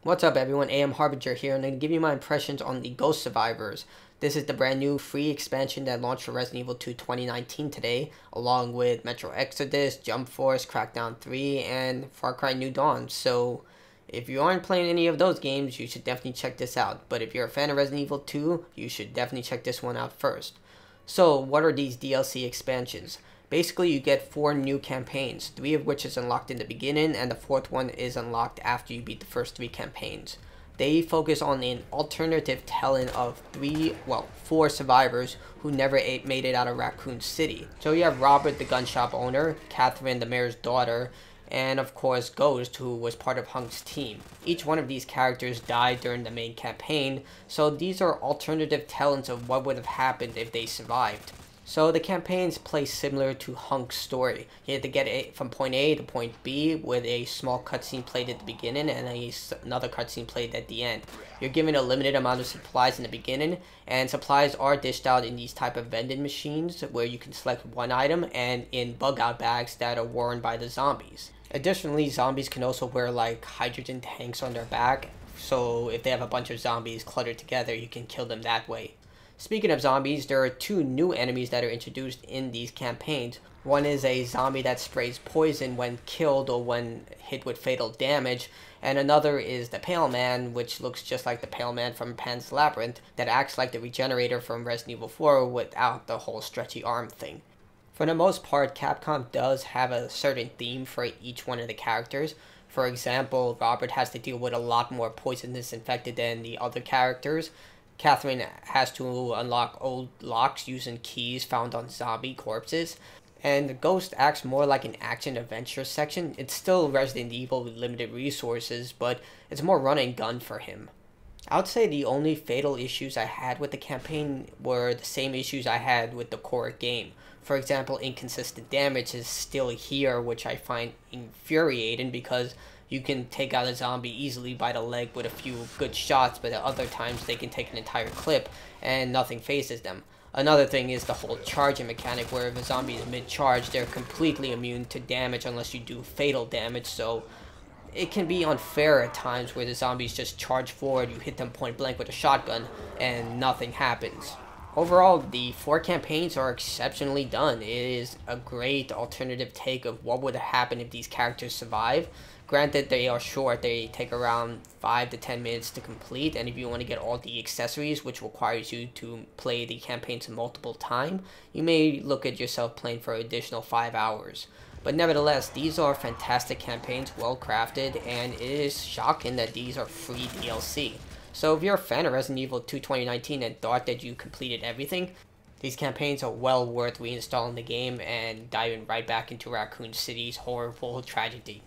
What's up everyone, AMHarbinger here, and I'm going to give you my impressions on the Ghost Survivors. This is the brand new free expansion that launched for Resident Evil 2 2019 today, along with Metro Exodus, Jump Force, Crackdown 3, and Far Cry New Dawn. So, if you aren't playing any of those games, you should definitely check this out. But if you're a fan of Resident Evil 2, you should definitely check this one out first. So, what are these DLC expansions? Basically, you get 4 new campaigns, 3 of which is unlocked in the beginning, and the 4th one is unlocked after you beat the first 3 campaigns. They focus on an alternative telling of 4 survivors who never made it out of Raccoon City. So you have Robert, the gun shop owner, Catherine, the mayor's daughter, and of course Ghost, who was part of Hunk's team. Each one of these characters died during the main campaign, so these are alternative tellings of what would have happened if they survived. So the campaigns play similar to Hunk's story. You have to get from point A to point B with a small cutscene played at the beginning and another cutscene played at the end. You're given a limited amount of supplies in the beginning, and supplies are dished out in these type of vending machines where you can select one item and in bug out bags that are worn by the zombies. Additionally, zombies can also wear like hydrogen tanks on their back, so if they have a bunch of zombies cluttered together, you can kill them that way. Speaking of zombies, there are 2 new enemies that are introduced in these campaigns. One is a zombie that sprays poison when killed or when hit with fatal damage, and another is the Pale Man, which looks just like the Pale Man from Pan's Labyrinth, that acts like the Regenerator from Resident Evil 4 without the whole stretchy arm thing. For the most part, Capcom does have a certain theme for each one of the characters. For example, Robert has to deal with a lot more poisonous infected than the other characters. Catherine has to unlock old locks using keys found on zombie corpses. And the Ghost acts more like an action-adventure section. It's still Resident Evil with limited resources, but it's more run and gun for him. I would say the only fatal issues I had with the campaign were the same issues I had with the core game. For example, inconsistent damage is still here, which I find infuriating because you can take out a zombie easily by the leg with a few good shots, but at other times they can take an entire clip and nothing phases them. Another thing is the whole charging mechanic, where if a zombie is mid-charge, they're completely immune to damage unless you do fatal damage, so it can be unfair at times where the zombies just charge forward, you hit them point blank with a shotgun, and nothing happens. Overall, the 4 campaigns are exceptionally done. It is a great alternative take of what would happen if these characters survive. Granted, they are short. They take around 5 to 10 minutes to complete, and if you want to get all the accessories, which requires you to play the campaigns multiple times, you may look at yourself playing for an additional 5 hours. But nevertheless, these are fantastic campaigns, well crafted, and it is shocking that these are free DLC. So if you're a fan of Resident Evil 2 2019 and thought that you completed everything, these campaigns are well worth reinstalling the game and diving right back into Raccoon City's horrible tragedy.